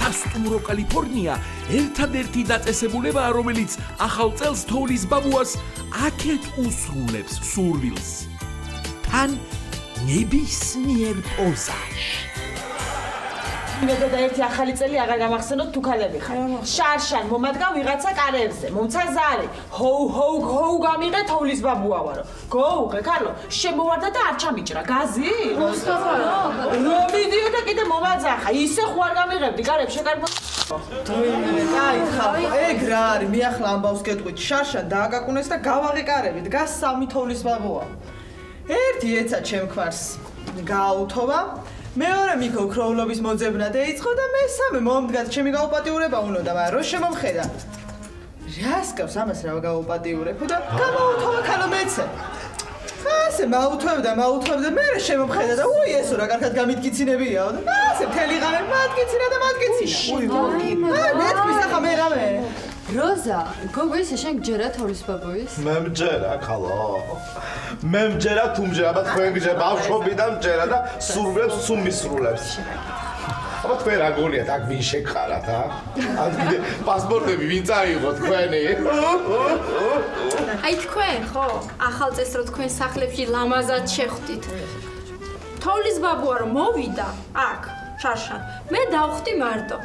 სასტუმრო კალიფორნია ერთადერთი დაწესებულებაა, რომელიც ახალ წელს თოვლის ბაბუას აქეთ უსრულებს სურვილს. თან ნებისმიერ პოზაში. იმედა და ერთი ახალი წელი აღარ გამახსენოთ თუ ქალები ხარ. შარშან მომადგა ვიღაცა კარერზე, მომცა ზარი. ჰოუ გამიღე თოვლის ბაბუა ვარო. გოუღე ქალო, შემოვარდა და არ ჩამიჭრა გაზი? რომ მიდიო და კიდე მომაძახა. ისე ხო არ გამიღებდი კარებს შეკარბო. კაითხა, ეგ რა არის? მე ახლა ამბავს გეტყვით, შარშან დააგაკუნეს და გავაღეკარები, დგას სამი თოვლის ბაბუა. ერთი ეცა ჩემქვარს გააუთოვა. მეორე მიქო ქროვლობის მოძებნა დაიწყო და მესამე მომდგათ ჩემი გაუპატიურება უნოდა, მაგრამ რო შემომხედა. რას გავს ამას რა გაუპატიურებ და გამოუთოვა ქალო მეცე. ასე მაუთვევდა, მე შემომხედა და უი ესო რა კარგად გამიტკიცინებიაო და ასე მთელი ღამე მატკიცინა და მატკიცინა. მეთქვის ახლა მე რამე. როზა, გოგოის შენ გჯერა თოვლის ბაბუის? მე მჯერა ქალო. მე მჯერა თუ მჯერა, აბა თქვენ გჯერა ბავშვობიდან მჯერა და სურვილებს სულ მისრულებს. აბა თქვენ რა გონიათ აქ ვინ შეგხარათ, ა? ან კიდე პასპორტები ვინ წაიღო თქვენი? აი თქვენ ხო, ახალ წელს რო თქვენ სახლებში ლამაზად შეხვდით. თოვლის ბაბუა რომ მოვიდა აქ, შარშან, მე დავხვდი მარტო.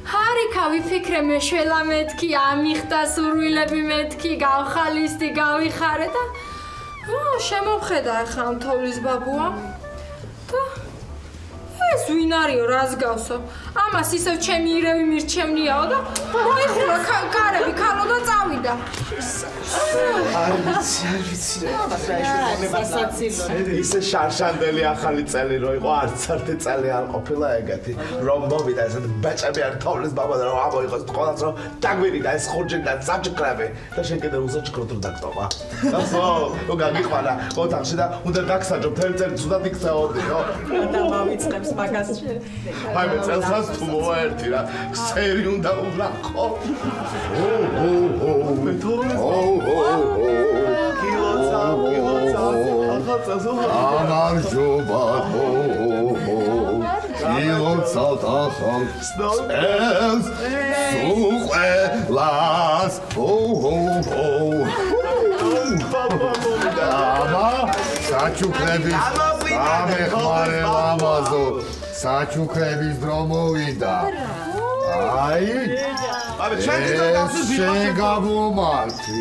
ჰარიქა ვიფიქრე მე შველა მეთქი, ამიხდა სურვილები მეთქი, გავხალისდი, გავიხარე და შემომხედა ახლა ამ თოვლის ბაბუა და ეს ვინ არისო, რას გავსო? ამას ისევ ჩემი ირევი მირჩევნიაო და მოიხურა კარები ქალო და წავიდა. არ ვიცი ისე შარშანდელი ახალი წელი რო იყო, არც ერთი წელი არ ყოფილა ეგეთი, რომ მოვიდა ესეთ ბეჭები არ თოვლის ბაბა და რომ ამოიღოს ყველას რომ დაგვირიდა ეს ხურჯიდან საჭკრები და შენ კიდე უზაჭკროთ რომ დაგტოვა. ხო, გაგიყვანა ოთახში და უნდა გაგსაჯო მთელი წელი ცუდად იქცეოდიო. და მავიწყებს მაგას. აი მე წელსაც თუ მოვა ერთი რა, სერი უნდა ვნახო. მე თოვლის კილოცა, ახალ წელს ამარჯობა, კილოცა ახალ წელს, სუყელას, აბა, საჩუქრების ამეხმარე ლამაზო, საჩუქრების დრო მოვიდა. აი, შენ გამომართვი.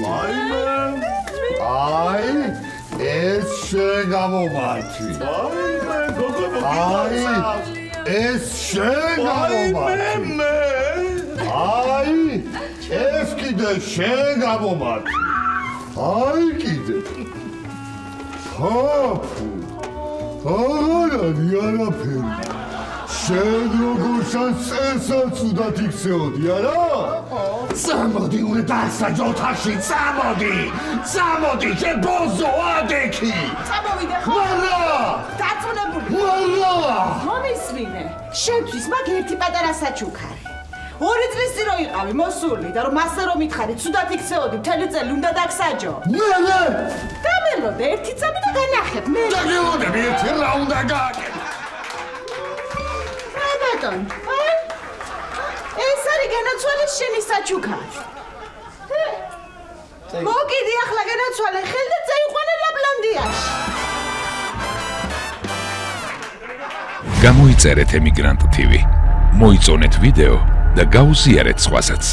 აი, ეს შენ გამომართვი. აი, ეს შენ გამომართვი. აი, ეს კიდე შენ გამომართვი. აი, კიდე. ჰაფუ. აღარანი არაფერი. შენ როგორ წელსაც უდათ იქცეოდი, არა? წამოდი, უნდა დასაჯო ოთახში, წამოდი, შენ ბოზო ადექი. წამოვიდე ხო? მარა! დაწუნებული. მარა! მომისმინე. შენთვის მაგ ერთი პატარა საჩუქარი. 2 წლის წინ რო იყავი მოსული და რომ მასე რომ მითხარი, ცუდად იქცეოდი, მთელი წელი უნდა დაგსაჯო. მე! დამელოდე ერთი წამი და განახებ. მე დაგელოდები ერთი რა უნდა გააკეთო. ეს არის განაცვალე შენი საჩუქარი. მოკიდი ახლა განაცვალე ხელ და წაიყვანე ლაპლანდიაში. გამოიწერეთ ემიგრანტ TV. მოიწონეთ ვიდეო და გაუზიარეთ სხვასაც.